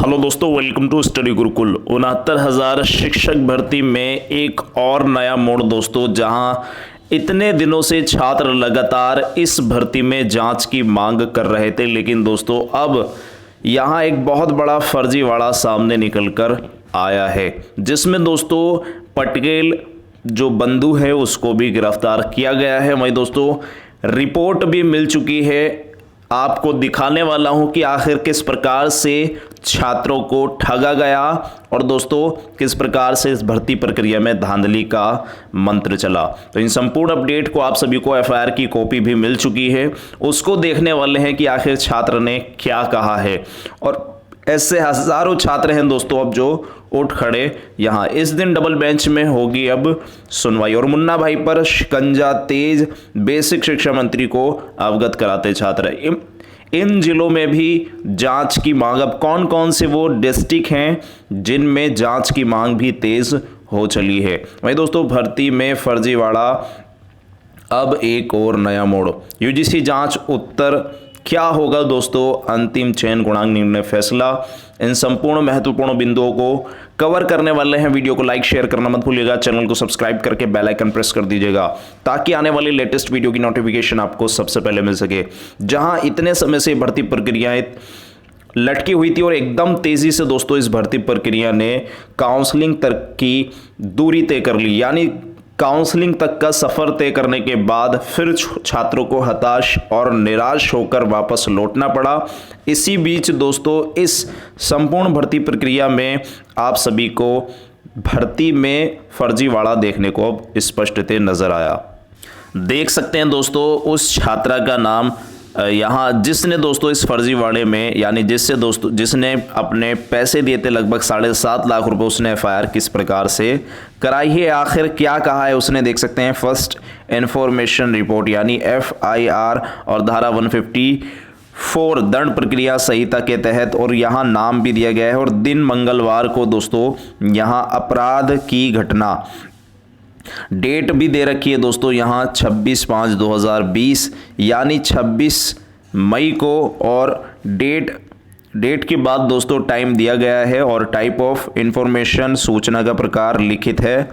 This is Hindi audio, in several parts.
हेलो दोस्तों, वेलकम टू स्टडी गुरुकुल। 69,000 शिक्षक भर्ती में एक और नया मोड़ दोस्तों, जहां इतने दिनों से छात्र लगातार इस भर्ती में जांच की मांग कर रहे थे, लेकिन दोस्तों अब यहां एक बहुत बड़ा फर्जीवाड़ा सामने निकलकर आया है, जिसमें दोस्तों पटेल जो बंधु है उसको भी गिरफ्तार किया गया है। वहीं दोस्तों रिपोर्ट भी मिल चुकी है। आपको दिखाने वाला हूं कि आखिर किस प्रकार से छात्रों को ठगा गया और दोस्तों किस प्रकार से इस भर्ती प्रक्रिया में धांधली का मंत्र चला। तो इन संपूर्ण अपडेट को आप सभी को एफआईआर की कॉपी भी मिल चुकी है, उसको देखने वाले हैं कि आखिर छात्र ने क्या कहा है। और ऐसे हजारों छात्र हैं दोस्तों अब जो उठ खड़े यहाँ। इस दिन डबल बेंच में होगी अब सुनवाई और मुन्ना भाई पर शिकंजा तेज, बेसिक शिक्षा मंत्री को अवगत कराते छात्र। इन जिलों में भी जांच की मांग, अब कौन कौन से वो डिस्ट्रिक्ट हैं जिनमें जांच की मांग भी तेज हो चली है। वहीं दोस्तों भर्ती में फर्जीवाड़ा अब एक और नया मोड़। यूजीसी जांच उत्तर क्या होगा दोस्तों, अंतिम चयन गुणांक निर्णय फैसला। इन संपूर्ण महत्वपूर्ण बिंदुओं को कवर करने वाले हैं। वीडियो को लाइक शेयर करना मत भूलिएगा, चैनल को सब्सक्राइब करके बेल आइकन प्रेस कर दीजिएगा ताकि आने वाली लेटेस्ट वीडियो की नोटिफिकेशन आपको सबसे पहले मिल सके। जहां इतने समय से भर्ती प्रक्रियाएं लटकी हुई थी और एकदम तेजी से दोस्तों इस भर्ती प्रक्रिया ने काउंसलिंग तक की दूरी तय कर ली, यानी काउंसलिंग तक का सफर तय करने के बाद फिर छात्रों को हताश और निराश होकर वापस लौटना पड़ा। इसी बीच दोस्तों इस संपूर्ण भर्ती प्रक्रिया में आप सभी को भर्ती में फर्जीवाड़ा देखने को अब स्पष्टतः नजर आया। देख सकते हैं दोस्तों उस छात्रा का नाम यहाँ, जिसने दोस्तों इस फर्जीवाड़े में, यानी जिसने अपने पैसे दिए थे लगभग 7.5 लाख रुपए, उसने एफआईआर किस प्रकार से कराई है, आखिर क्या कहा है उसने देख सकते हैं। फर्स्ट इंफॉर्मेशन रिपोर्ट यानी एफआईआर और धारा 154 दंड प्रक्रिया संहिता के तहत, और यहाँ नाम भी दिया गया है और दिन मंगलवार को दोस्तों यहाँ अपराध की घटना, डेट भी दे रखी है दोस्तों यहाँ 26/5/2020 यानी 26 मई को, और डेट के बाद दोस्तों टाइम दिया गया है और टाइप ऑफ इंफॉर्मेशन सूचना का प्रकार लिखित है।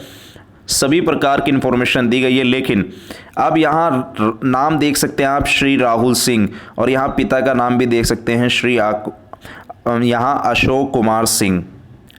सभी प्रकार की इंफॉर्मेशन दी गई है, लेकिन अब यहाँ नाम देख सकते हैं आप श्री राहुल सिंह, और यहाँ पिता का नाम भी देख सकते हैं श्री यहाँ अशोक कुमार सिंह।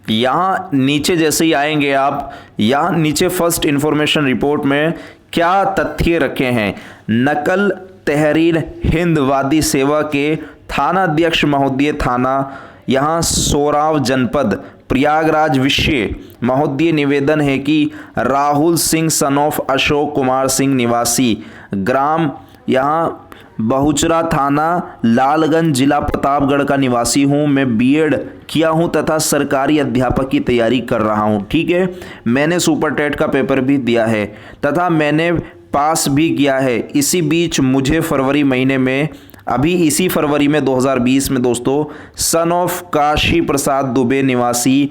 यहाँ नीचे जैसे ही आएंगे आप, यहाँ नीचे फर्स्ट इंफॉर्मेशन रिपोर्ट में क्या तथ्य रखे हैं। नकल तहरीर हिंद वादी सेवा के थाना अध्यक्ष महोदय, थाना यहाँ सोराव जनपद प्रयागराज विषय महोदय, निवेदन है कि राहुल सिंह सन ऑफ अशोक कुमार सिंह निवासी ग्राम यहाँ बहुचरा थाना लालगंज जिला प्रतापगढ़ का निवासी हूँ। मैं बीएड किया हूँ तथा सरकारी अध्यापक की तैयारी कर रहा हूँ। ठीक है, मैंने सुपर टेट का पेपर भी दिया है तथा मैंने पास भी किया है। इसी बीच मुझे फरवरी महीने में, अभी इसी फरवरी में 2020 में दोस्तों, सन ऑफ काशी प्रसाद दुबे निवासी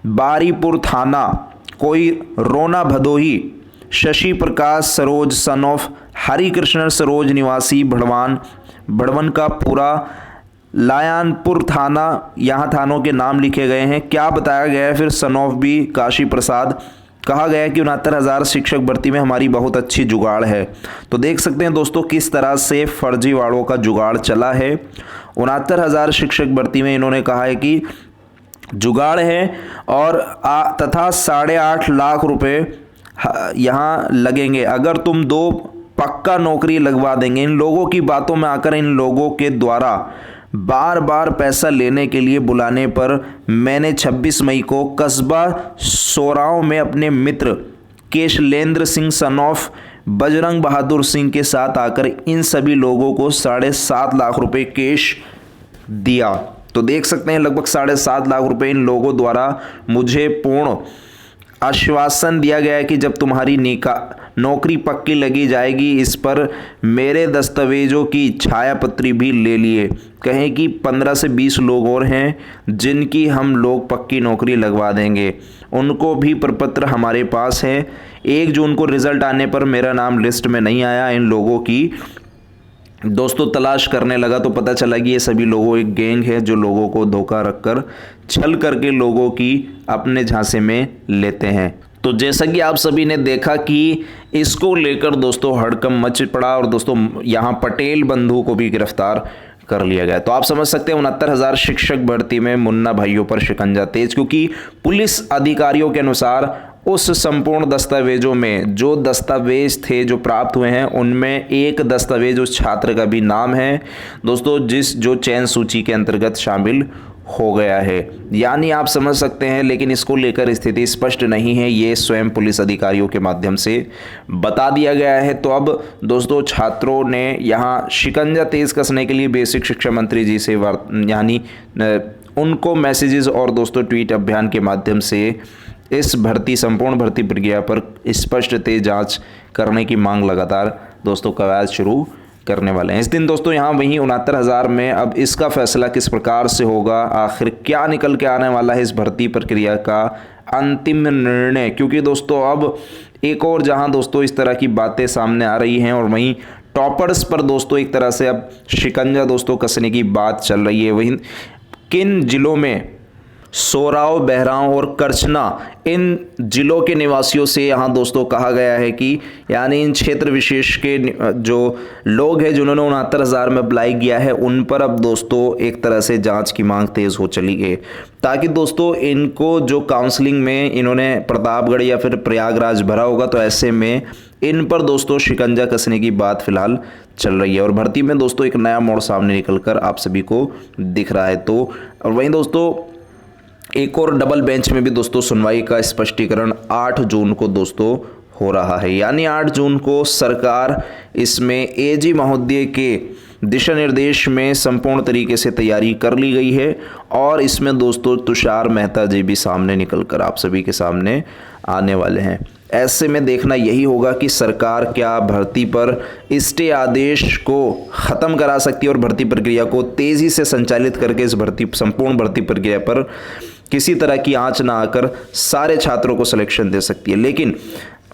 बारीपुर थाना कोई रोना भदोही, शशि प्रकाश सरोज सन ऑफ हरिकृष्ण सरोज निवासी भड़वन का पूरा लायनपुर थाना, यहाँ थानों के नाम लिखे गए हैं। क्या बताया गया है फिर, सन ऑफ भी काशी प्रसाद। कहा गया है कि 69,000 शिक्षक भर्ती में हमारी बहुत अच्छी जुगाड़ है। तो देख सकते हैं दोस्तों किस तरह से फर्जीवाड़ों का जुगाड़ चला है। 69,000 शिक्षक भर्ती में इन्होंने कहा है कि जुगाड़ है और तथा 8.5 लाख रुपए यहाँ लगेंगे अगर तुम 2 पक्का नौकरी लगवा देंगे। इन लोगों की बातों में आकर इन लोगों के द्वारा बार बार पैसा लेने के लिए बुलाने पर मैंने 26 मई को कस्बा सोराव में अपने मित्र केशलेंद्र सिंह सन ऑफ बजरंग बहादुर सिंह के साथ आकर इन सभी लोगों को 7.5 लाख रुपए कैश दिया। तो देख सकते हैं लगभग 7.5 लाख रुपए इन लोगों द्वारा मुझे पूर्ण आश्वासन दिया गया है कि जब तुम्हारी नौकरी पक्की लगी जाएगी, इस पर मेरे दस्तावेजों की छायापत्री भी ले लिए। कहें कि 15 से 20 लोग और हैं जिनकी हम लोग पक्की नौकरी लगवा देंगे, उनको भी प्रपत्र हमारे पास है। 1 जून को रिजल्ट आने पर मेरा नाम लिस्ट में नहीं आया। इन लोगों की दोस्तों तलाश करने लगा तो पता चला कि ये सभी लोगों एक गैंग है जो लोगों को धोखा रखकर छल करके लोगों की अपने झांसे में लेते हैं। तो जैसा कि आप सभी ने देखा कि इसको लेकर दोस्तों हड़कंप मच पड़ा और दोस्तों यहाँ पटेल बंधु को भी गिरफ्तार कर लिया गया। तो आप समझ सकते हैं 69,000 शिक्षक भर्ती में मुन्ना भाइयों पर शिकंजा तेज, क्योंकि पुलिस अधिकारियों के अनुसार उस संपूर्ण दस्तावेजों में जो दस्तावेज थे जो प्राप्त हुए हैं उनमें एक दस्तावेज उस छात्र का भी नाम है दोस्तों, जो चयन सूची के अंतर्गत शामिल हो गया है। यानी आप समझ सकते हैं, लेकिन इसको लेकर स्थिति स्पष्ट नहीं है, ये स्वयं पुलिस अधिकारियों के माध्यम से बता दिया गया है। तो अब दोस्तों छात्रों ने यहाँ शिकंजा तेज कसने के लिए बेसिक शिक्षा मंत्री जी से यानी उनको मैसेजेस और दोस्तों ट्वीट अभियान के माध्यम से इस संपूर्ण भर्ती प्रक्रिया पर स्पष्ट तेज जांच करने की मांग लगातार दोस्तों कवायद शुरू करने वाले हैं। इस दिन दोस्तों यहाँ वहीं 69,000 में अब इसका फैसला किस प्रकार से होगा, आखिर क्या निकल के आने वाला है इस भर्ती प्रक्रिया का अंतिम निर्णय, क्योंकि दोस्तों अब एक और जहाँ दोस्तों इस तरह की बातें सामने आ रही हैं और वहीं टॉपर्स पर दोस्तों एक तरह से अब शिकंजा दोस्तों कसने की बात चल रही है। वहीं किन जिलों में सोराव, बहराव और करछना, इन जिलों के निवासियों से यहाँ दोस्तों कहा गया है कि यानी इन क्षेत्र विशेष के जो लोग हैं जिन्होंने 69,000 में अप्लाई किया है उन पर अब दोस्तों एक तरह से जांच की मांग तेज हो चली है, ताकि दोस्तों इनको जो काउंसलिंग में इन्होंने प्रतापगढ़ या फिर प्रयागराज भरा होगा तो ऐसे में इन पर दोस्तों शिकंजा कसने की बात फिलहाल चल रही है और भर्ती में दोस्तों एक नया मोड़ सामने निकलकर आप सभी को दिख रहा है। तो और वहीं दोस्तों एक और डबल बेंच में भी दोस्तों सुनवाई का स्पष्टीकरण 8 जून को दोस्तों हो रहा है। यानी 8 जून को सरकार इसमें एजी महोदय के दिशा निर्देश में संपूर्ण तरीके से तैयारी कर ली गई है और इसमें दोस्तों तुषार मेहता जी भी सामने निकलकर आप सभी के सामने आने वाले हैं। ऐसे में देखना यही होगा कि सरकार क्या भर्ती पर स्टे आदेश को ख़त्म करा सकती है और भर्ती प्रक्रिया को तेज़ी से संचालित करके इस संपूर्ण भर्ती प्रक्रिया पर किसी तरह की आंच ना आकर सारे छात्रों को सिलेक्शन दे सकती है। लेकिन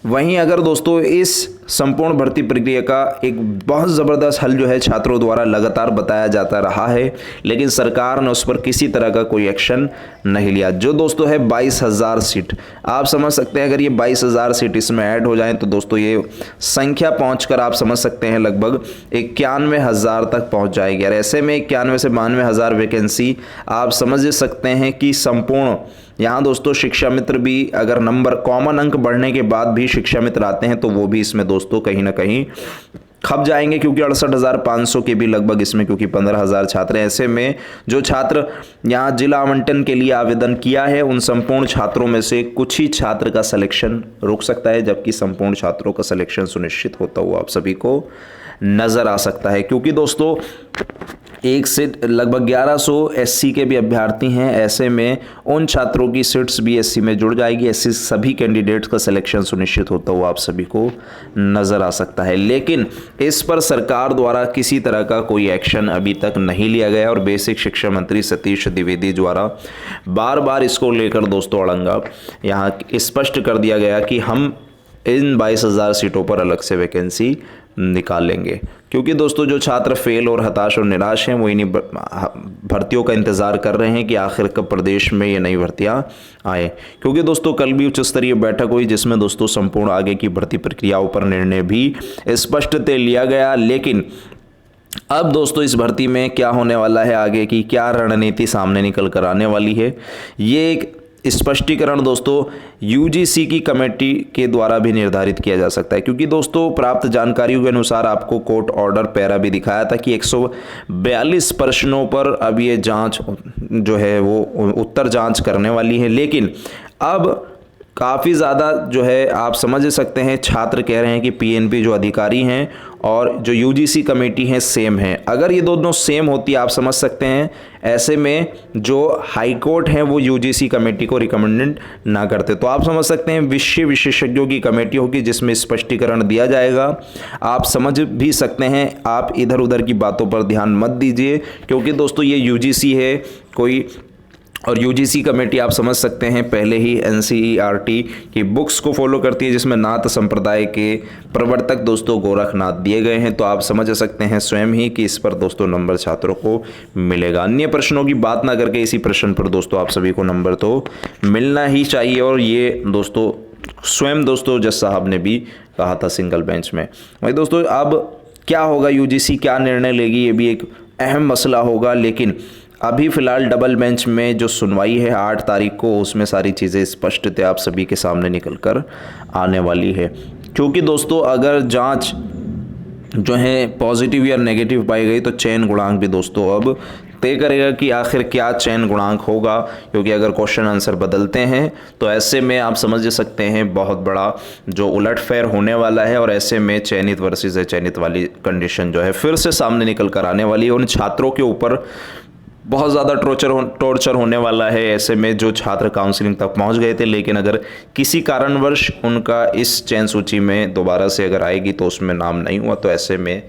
वहीं अगर दोस्तों इस संपूर्ण भर्ती प्रक्रिया का एक बहुत ज़बरदस्त हल जो है छात्रों द्वारा लगातार बताया जाता रहा है, लेकिन सरकार ने उस पर किसी तरह का कोई एक्शन नहीं लिया। जो दोस्तों है 22,000 सीट, आप समझ सकते हैं अगर ये 22,000 सीट इसमें ऐड हो जाएं तो दोस्तों ये संख्या पहुंचकर आप समझ सकते हैं लगभग 91,000 तक पहुंच जाएगी। और ऐसे में 91 से 92,000 वैकेंसी आप समझ सकते हैं कि संपूर्ण यहाँ दोस्तों शिक्षा मित्र भी अगर नंबर कॉमन अंक बढ़ने के बाद भी शिक्षा मित्र आते हैं तो वो भी इसमें दोस्तों कहीं ना कहीं खप जाएंगे, क्योंकि 68,500 के भी लगभग इसमें, क्योंकि 15,000 छात्र हैं। ऐसे में जो छात्र यहाँ जिला आवंटन के लिए आवेदन किया है उन संपूर्ण छात्रों में से कुछ ही छात्र का सिलेक्शन रुक सकता है, जबकि संपूर्ण छात्रों का सिलेक्शन सुनिश्चित होता हुआ आप सभी को नजर आ सकता है। क्योंकि दोस्तों एक सीट लगभग 1100 एससी के भी अभ्यर्थी हैं, ऐसे में उन छात्रों की सीट्स भी एससी में जुड़ जाएगी। ऐसे सभी कैंडिडेट्स का सिलेक्शन सुनिश्चित होता हुआ आप सभी को नज़र आ सकता है। लेकिन इस पर सरकार द्वारा किसी तरह का कोई एक्शन अभी तक नहीं लिया गया और बेसिक शिक्षा मंत्री सतीश द्विवेदी द्वारा बार बार इसको लेकर दोस्तों अड़ंगा यहाँ स्पष्ट कर दिया गया कि हम इन 22,000 सीटों पर अलग से वैकेंसी निकालेंगे, क्योंकि दोस्तों जो छात्र फेल और हताश और निराश हैं वो इन्हीं भर्तियों का इंतज़ार कर रहे हैं कि आखिर कब प्रदेश में ये नई भर्तियां आए। क्योंकि दोस्तों कल भी उच्च स्तरीय बैठक हुई जिसमें दोस्तों संपूर्ण आगे की भर्ती प्रक्रियाओं पर निर्णय भी स्पष्टतः लिया गया। लेकिन अब दोस्तों इस भर्ती में क्या होने वाला है, आगे की क्या रणनीति सामने निकल कर आने वाली है, ये एक स्पष्टीकरण दोस्तों यूजीसी की कमेटी के द्वारा भी निर्धारित किया जा सकता है। क्योंकि दोस्तों प्राप्त जानकारियों के अनुसार आपको कोर्ट ऑर्डर पैरा भी दिखाया था कि 142 प्रश्नों पर अब ये जांच जो है वो उत्तर जांच करने वाली है। लेकिन अब काफ़ी ज़्यादा जो है आप समझ सकते हैं छात्र कह रहे हैं कि पीएनबी जो अधिकारी हैं और जो यूजीसी कमेटी है सेम है। अगर ये दोनों सेम होती आप समझ सकते हैं, ऐसे में जो हाई कोर्ट है वो यूजीसी कमेटी को रिकमेंडेड ना करते, तो आप समझ सकते हैं विषय विशेषज्ञों की कमेटी होगी जिसमें स्पष्टीकरण दिया जाएगा। आप समझ भी सकते हैं, आप इधर उधर की बातों पर ध्यान मत दीजिए, क्योंकि दोस्तों ये यूजीसी है, कोई और यूजीसी कमेटी आप समझ सकते हैं पहले ही एनसीईआरटी की बुक्स को फॉलो करती है, जिसमें नाथ संप्रदाय के प्रवर्तक दोस्तों गोरखनाथ दिए गए हैं। तो आप समझ सकते हैं स्वयं ही कि इस पर दोस्तों नंबर छात्रों को मिलेगा। अन्य प्रश्नों की बात ना करके इसी प्रश्न पर दोस्तों आप सभी को नंबर तो मिलना ही चाहिए, और ये दोस्तों स्वयं दोस्तों जज साहब ने भी कहा था सिंगल बेंच में। वही दोस्तों अब क्या होगा, यूजीसी क्या निर्णय लेगी, ये भी एक अहम मसला होगा। लेकिन अभी फ़िलहाल डबल बेंच में जो सुनवाई है 8 तारीख को, उसमें सारी चीज़ें स्पष्टतः आप सभी के सामने निकल कर आने वाली है। क्योंकि दोस्तों अगर जांच जो है पॉजिटिव या नेगेटिव पाई गई तो चयन गुणांक भी दोस्तों अब तय करेगा कि आखिर क्या चयन गुणांक होगा। क्योंकि अगर क्वेश्चन आंसर बदलते हैं तो ऐसे में आप समझ सकते हैं बहुत बड़ा जो उलटफेर होने वाला है, और ऐसे में चयनित वर्सेस अचयनित वाली कंडीशन जो है फिर से सामने निकल कर आने वाली है। उन छात्रों के ऊपर बहुत ज़्यादा टॉर्चर होने वाला है, ऐसे में जो छात्र काउंसलिंग तक पहुंच गए थे, लेकिन अगर किसी कारणवश उनका इस चयन सूची में दोबारा से अगर आएगी तो उसमें नाम नहीं हुआ, तो ऐसे में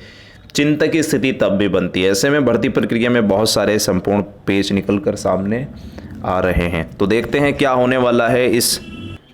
चिंता की स्थिति तब भी बनती है। ऐसे में भर्ती प्रक्रिया में बहुत सारे संपूर्ण पेज निकल कर सामने आ रहे हैं। तो देखते हैं क्या होने वाला है इस।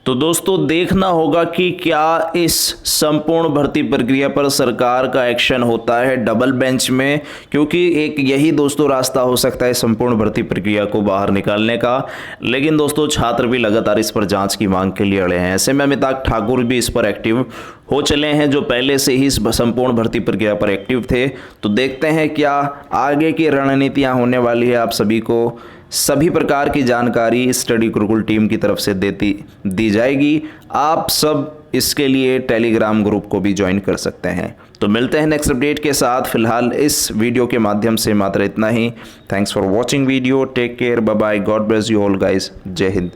तो दोस्तों देखना होगा कि क्या इस संपूर्ण भर्ती प्रक्रिया पर सरकार का एक्शन होता है डबल बेंच में, क्योंकि एक यही दोस्तों रास्ता हो सकता है संपूर्ण भर्ती प्रक्रिया को बाहर निकालने का। लेकिन दोस्तों छात्र भी लगातार इस पर जांच की मांग के लिए अड़े हैं। ऐसे में अमिताभ ठाकुर भी इस पर एक्टिव हो चले हैं, जो पहले से ही इस संपूर्ण भर्ती प्रक्रिया पर एक्टिव थे। तो देखते हैं क्या आगे की रणनीतियाँ होने वाली है। आप सभी को सभी प्रकार की जानकारी स्टडी गुरुकुल टीम की तरफ से दी जाएगी। आप सब इसके लिए टेलीग्राम ग्रुप को भी ज्वाइन कर सकते हैं। तो मिलते हैं नेक्स्ट अपडेट के साथ। फिलहाल इस वीडियो के माध्यम से मात्र इतना ही। Thanks for watching video. Take care, bye bye, God bless you all guys. जय हिंद।